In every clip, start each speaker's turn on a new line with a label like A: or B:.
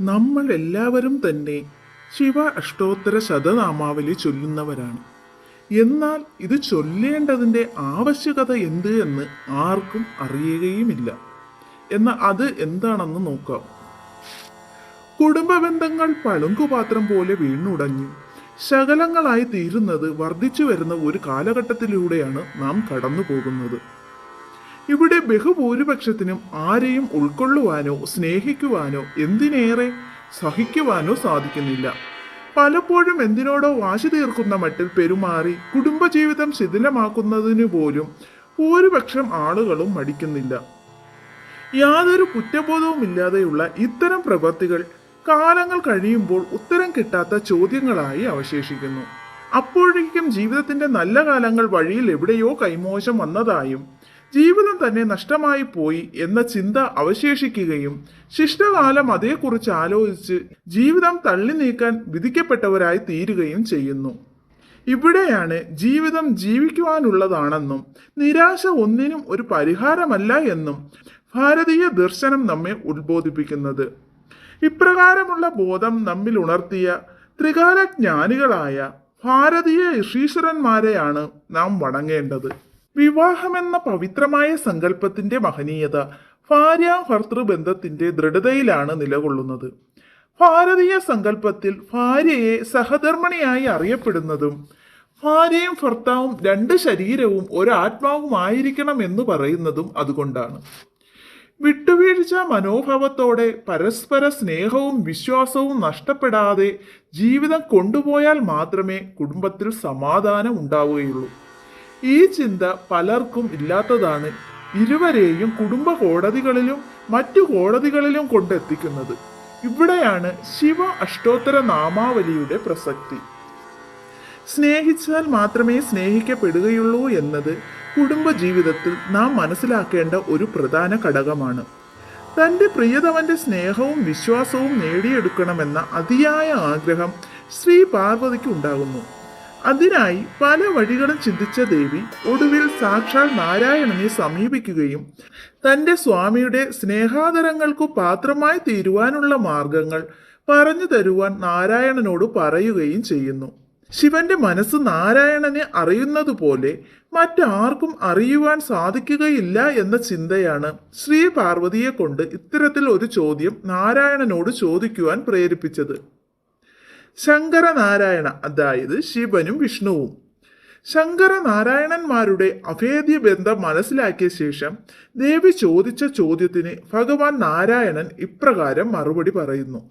A: നമ്മൾ എല്ലാവരും തന്നെ ശിവ അഷ്ടോത്തര ശതനാമാവലി ചൊല്ലുന്നവരാണ്. എന്നാൽ ഇത് ചൊല്ലേണ്ടതിൻ്റെ ആവശ്യകത എന്ത് എന്ന് ആർക്കും അറിയുകയുമില്ല. എന്നാൽ അത് എന്താണെന്ന് നോക്കാം. കുടുംബ ബന്ധങ്ങൾ പളുങ്കുപാത്രം പോലെ വീണുടഞ്ഞു ശകലങ്ങളായി തീരുന്നത് വർദ്ധിച്ചു വരുന്ന ഒരു കാലഘട്ടത്തിലൂടെയാണ് നാം കടന്നു പോകുന്നത്. ഇവിടെ ബഹുഭൂരിപക്ഷത്തിനും ആരെയും ഉൾക്കൊള്ളുവാനോ സ്നേഹിക്കുവാനോ എന്തിനേറെ സഹിക്കുവാനോ സാധിക്കുന്നില്ല. പലപ്പോഴും എന്തിനോടോ വാശി തീർക്കുന്ന മട്ടിൽ പെരുമാറി കുടുംബജീവിതം ശിഥിലമാക്കുന്നതിനു പോലും ഭൂരിപക്ഷം ആളുകളും മടിക്കുന്നില്ല. യാതൊരു കുറ്റബോധവുമില്ലാതെയുള്ള ഇത്തരം പ്രവൃത്തികൾ കാലങ്ങൾ കഴിയുമ്പോൾ ഉത്തരം കിട്ടാത്ത ചോദ്യങ്ങളായി അവശേഷിക്കുന്നു. അപ്പോഴേക്കും ജീവിതത്തിന്റെ നല്ല കാലങ്ങൾ വഴിയിൽ എവിടെയോ കൈമോശം വന്നതായും ജീവിതം തന്നെ നഷ്ടമായി പോയി എന്ന ചിന്ത അവശേഷിക്കുകയും ശിഷ്ടകാലം അതേക്കുറിച്ച് ആലോചിച്ച് ജീവിതം തള്ളി നീക്കാൻ വിധിക്കപ്പെട്ടവരായി തീരുകയും ചെയ്യുന്നു. ഇവിടെയാണ് ജീവിതം ജീവിക്കുവാനുള്ളതാണെന്നും നിരാശ ഒന്നിനും ഒരു പരിഹാരമല്ല എന്നും ഭാരതീയ ദർശനം നമ്മെ ഉത്ബോധിപ്പിക്കുന്നത്. ഇപ്രകാരമുള്ള ബോധം നമ്മിൽ ഉണർത്തിയ ത്രികാലജ്ഞാനികളായ ഭാരതീയ ഋഷീശ്വരന്മാരെയാണ് നാം വണങ്ങേണ്ടത്. വിവാഹമെന്ന പവിത്രമായ സങ്കല്പത്തിന്റെ മഹനീയത ഭാര്യ-ഭർതൃബന്ധത്തിന്റെ ദൃഢതയിലാണ് നിലകൊള്ളുന്നത്. ഭാരതീയ സങ്കല്പത്തിൽ ഭാര്യയെ സഹധർമ്മിണിയായി അറിയപ്പെടുന്നതും ഭാര്യയും ഭർത്താവും രണ്ട് ശരീരവും ഒരാത്മാവുമായിരിക്കണം എന്ന് പറയുന്നതും അതുകൊണ്ടാണ്. വിട്ടുവീഴ്ച മനോഭാവത്തോടെ പരസ്പര സ്നേഹവും വിശ്വാസവും നഷ്ടപ്പെടാതെ ജീവിതം കൊണ്ടുപോയാൽ മാത്രമേ കുടുംബത്തിൽ സമാധാനം ഉണ്ടാവുകയുള്ളൂ. ഈ ചിന്ത പലർക്കും ഇല്ലാത്തതാണ് ഇരുവരെയും കുടുംബ കോടതികളിലും മറ്റു കോടതികളിലും കൊണ്ടെത്തിക്കുന്നത്. ഇവിടെയാണ് ശിവ അഷ്ടോത്തര നാമാവലിയുടെ പ്രസക്തി. സ്നേഹിച്ചാൽ മാത്രമേ സ്നേഹിക്കപ്പെടുകയുള്ളൂ എന്നത് കുടുംബജീവിതത്തിൽ നാം മനസ്സിലാക്കേണ്ട ഒരു പ്രധാന ഘടകമാണ്. തൻ്റെ പ്രിയതമന്റെ സ്നേഹവും വിശ്വാസവും നേടിയെടുക്കണമെന്ന അതിയായ ആഗ്രഹം ശ്രീ പാർവതിക്ക് ഉണ്ടാകുന്നു. അതിനായി പല വഴികളും ചിന്തിച്ച ദേവി ഒടുവിൽ സാക്ഷാൽ നാരായണനെ സമീപിക്കുകയും തൻ്റെ സ്വാമിയുടെ സ്നേഹാദരങ്ങൾക്കു പാത്രമായി തീരുവാനുള്ള മാർഗങ്ങൾ പറഞ്ഞു തരുവാൻ നാരായണനോട് പറയുകയും ചെയ്യുന്നു. ശിവന്റെ മനസ്സ് നാരായണനെ അറിയുന്നതുപോലെ മറ്റാർക്കും അറിയുവാൻ സാധിക്കുകയില്ല എന്ന ചിന്തയാണ് ശ്രീ പാർവതിയെ കൊണ്ട് ഇത്തരത്തിൽ ഒരു ചോദ്യം നാരായണനോട് ചോദിക്കുവാൻ പ്രേരിപ്പിച്ചത്. ശങ്കരനാരായണ, അതായത് ശിവനും വിഷ്ണുവും ശങ്കരനാരായണന്മാരുടെ അഭേദ്യ ബന്ധം മനസ്സിലാക്കിയ ശേഷം ദേവി ചോദിച്ച ചോദ്യത്തിന് ഭഗവാൻ നാരായണൻ ഇപ്രകാരം മറുപടി പറയുന്നു.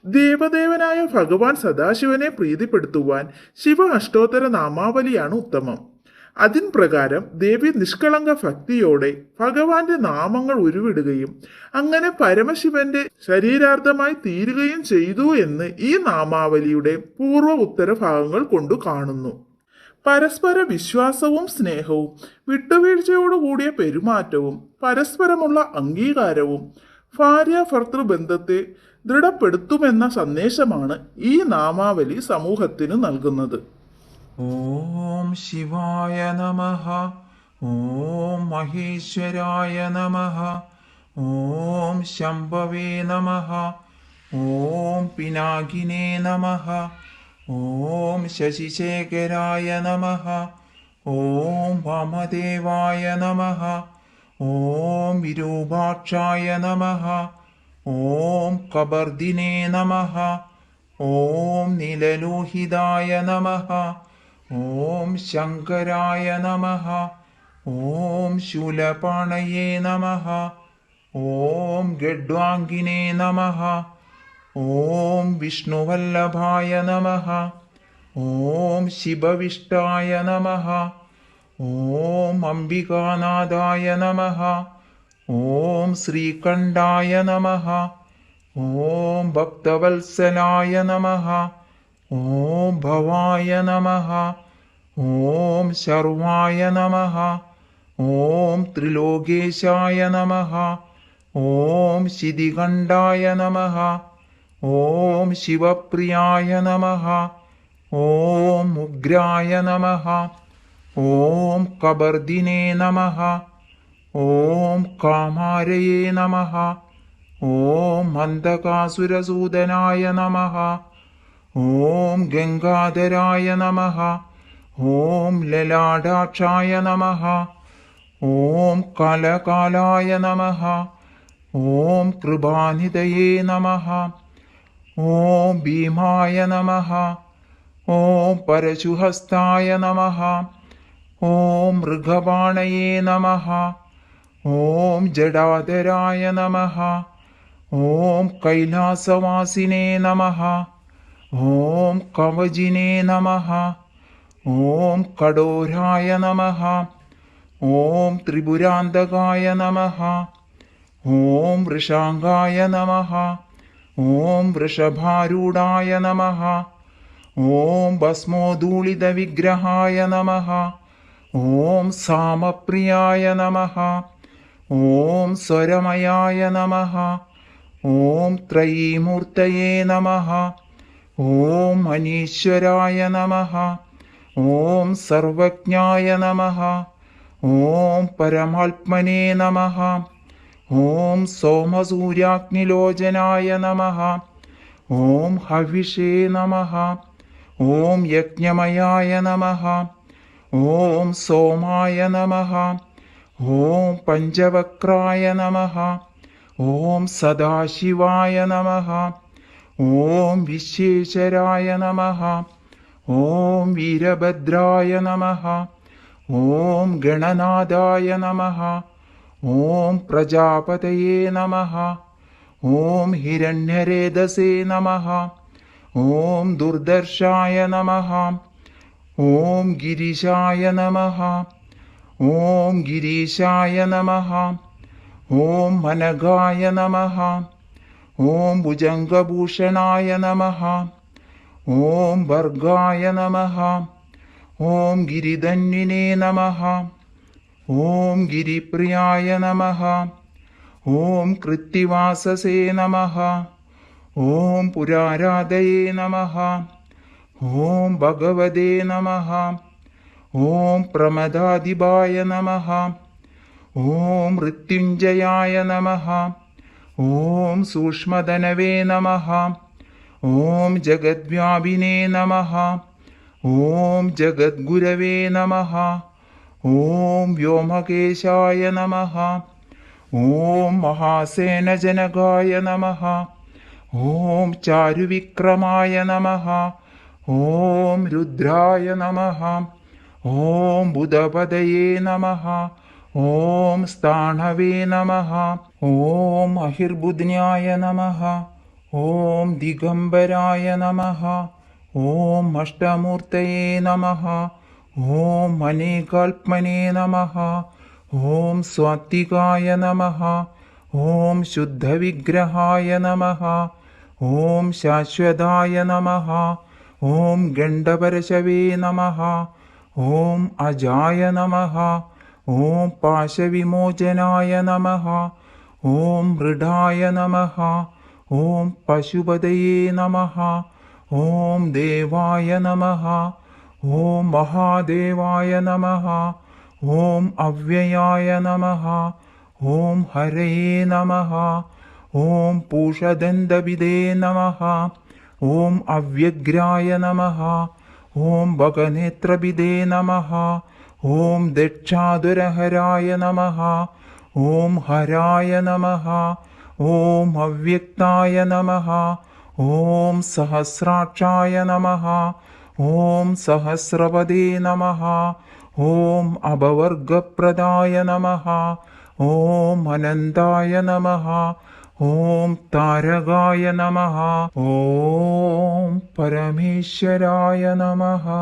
A: ദേവദേവനായ ഭഗവാൻ സദാശിവനെ പ്രീതിപ്പെടുത്തുവാൻ ശിവ അഷ്ടോത്തര നാമാവലിയാണ് ഉത്തമം. അതിൻ പ്രകാരം ദേവി നിഷ്കളങ്ക ഭക്തിയോടെ ഭഗവാന്റെ നാമങ്ങൾ ഉരുവിടുകയും അങ്ങനെ പരമശിവന്റെ ശരീരാർത്ഥമായി തീരുകയും ചെയ്തു എന്ന് ഈ നാമാവലിയുടെ പൂർവ്വ ഉത്തര ഭാഗങ്ങൾ കൊണ്ടു കാണുന്നു. പരസ്പര വിശ്വാസവും സ്നേഹവും വിട്ടുവീഴ്ചയോടുകൂടിയ പെരുമാറ്റവും പരസ്പരമുള്ള അംഗീകാരവും ഭാര്യ-ഭർതൃബന്ധത്തെ ദൃഢപ്പെടുത്തുമെന്ന സന്ദേശമാണ് ഈ നാമാവലി സമൂഹത്തിന് നൽകുന്നത്.
B: ഓം ശിവായ നമഃ. ഓം മഹേശ്വരായ നമഃ. ഓം ശംഭവേ നമഃ. ഓം പിനാകിനേ നമഃ. ഓം ശശിശേഖരായ നമഃ. ഓം വാമദേവായ നമഃ. ഓം വിരൂപാക്ഷായ നമഃ. ഓം കബർദിനേ നമഃ. ഓം നീലലോഹിതായ നമഃ. ഓം ശങ്കരായ നമഃ. ഓം ശൂലപാണയേ നമഃ. ഓം ഗഡ്വാംഗിനേ നമഃ. ഓം വിഷ്ണുവല്ലഭായ നമഃ. ഓം ശിവവിഷ്ടായ നമഃ. ഓം അംബികാനാഥായ നമഃ. ഓം ശ്രീകണ്ഠായ നമഃ. ഓം ഭക്തവത്സലായ നമഃ. ഓം ഭവായ നമഃ. ഓം ശർവായ നമഃ. ഓം ത്രിലോകേശായ നമഃ. ഓം ശിതികണ്ഠായ നമഃ. ഓം ശിവപ്രിയായ നമഃ. ഓം ഉഗ്രായ നമഃ. ഓം കബർദിനേ നമഃ. ഓം കാമാരയേ നമഃ. ഓം അന്ധകാസുരസൂദനായ നമഃ. ഓം ഗംഗാധരായ നമഃ. ഓം ലലാടാക്ഷായ നമഃ. ഓം കാലകാലായ നമഃ. ഓം കൃപാനിധയേ നമഃ. ഓം ഭീമായ നമഃ. ഓം പരശുഹസ്തായ നമഃ. ഓം മൃഗപാണയേ നമഃ. ഓം ജടാധരായ നമഃ. ഓം കൈലാസവാസിനേ നമഃ. ഓം കവചിനേ നമഃ. ഓം കഠോരായ നമഃ. ഓം ത്രിപുരാന്തകായ നമഃ. ഓം വൃഷാംഗായ നമഃ. ഓം വൃഷഭാരൂഢായ നമഃ. ഓം ഭസ്മോധൂളിതവിഗ്രഹായ നമഃ. ഓം സാമപ്രിയായ നമഃ. ഓം സ്വരമയായ നമഃ. ഓം ത്രയീമൂർത്തയേ നമഃ. ഓം അനീശ്വരായ നമഃ. ഓം സർവജ്ഞായ നമഃ. ഓം പരമാത്മനേ നമഃ. ഓം സോമസൂര്യാഗ്നിലോചനായ നമഃ. ഓം ഹവിഷേ നമഃ. ഓം യജ്ഞമയായ നമഃ. ഓം സോമായ നമഃ. ഓം പഞ്ചവക്രായ നമഃ. ഓം സദാശിവായ നമഃ. ഓം വിശ്വേശ്വരായ നമഃ. ഓം വീരഭദ്രായ നമഃ. ഓം ഗണനാഥായ നമഃ. ഓം പ്രജാപതയേ നമഃ. ഓം ഹിരണ്യരേതസേ നമഃ. ഓം ദുർദർശായ നമഃ. ഓം ഗിരിശായ നമഃ. ഓം ഗിരീശായ നമഃ. ഓം മനഘായ നമഃ. ഓം ഭുജംഗഭൂഷണായ നമഃ. ഓം ഭർഗായ നമഃ. ഓം ഗിരിധന്വിനേ നമഃ. ഓം ഗിരിപ്രിയായ നമഃ. ഓം കൃത്തിവാസസേ നമഃ. ഓം പുരാരാധയേ നമഃ. ഓം ഭഗവതേ നമഃ. ഓം പ്രമദാധിപായ നമഃ. ഓം മൃത്യുഞ്ജയായ നമഃ. ഓം സൂക്ഷ്മധനവേ നമഃ. ഓം ജഗദ്വ്യാപിനേ നമഃ. ഓം ജഗദ്ഗുരവേ നമഃ. ഓം വ്യോമകേശായ നമഃ. ഓം മഹാസേനജനകായ നമഃ. ഓം ചാരുവിക്രമായ നമഃ. ഓം രുദ്രായ നമഃ. ഓം ബുധപതയേ നമഃ. ഓം സ്ഥാണവേ നമഃ. ഓം അഹിർബുധ്ന്യായ നമഃ. ഓം ദിഗംബരായ നമഃ. ഓം അഷ്ടമൂർത്തയേ നമഃ. ഓം അനേകാത്മനേ നമഃ. ഓം സ്വാത്വികായ നമഃ. ഓം ശുദ്ധവിഗ്രഹായ നമഃ. ഓം ശാശ്വതായ നമഃ. ഓം ഗണ്ഡപരശവേ നമഃ. ഓം അജായ നമഃ. ഓം പാശവിമോചനായ നമഃ. ഓം മൃഡായ നമഃ. ഓം പശുപതയേ നമഃ. ഓം ദേവായ നമഃ. ഓം മഹാദേവായ നമഃ. ഓം അവ്യയായ നമഃ. ഓം ഹരയേ നമഃ. ഓം പൂഷദന്തവിദേ നമഃ. ഓം അവ്യഗ്രായ നമഃ. ഓം ഭഗനേത്രവിദേ നമഃ. ഓം ദക്ഷാതുരഹരായ നമഃ. ഓം ഹരായ നമഃ. ഓം അവ്യക്തായ നമഃ. ഓം സഹസ്രാക്ഷായ നമഃ. ഓം സഹസ്രപദേ നമഃ. ഓം അപവർഗപ്രദായ നമഃ. ഓം അനന്തായ നമഃ. ഓം താരകായ നമഃ. ഓം പരമേശ്വരായ നമഃ.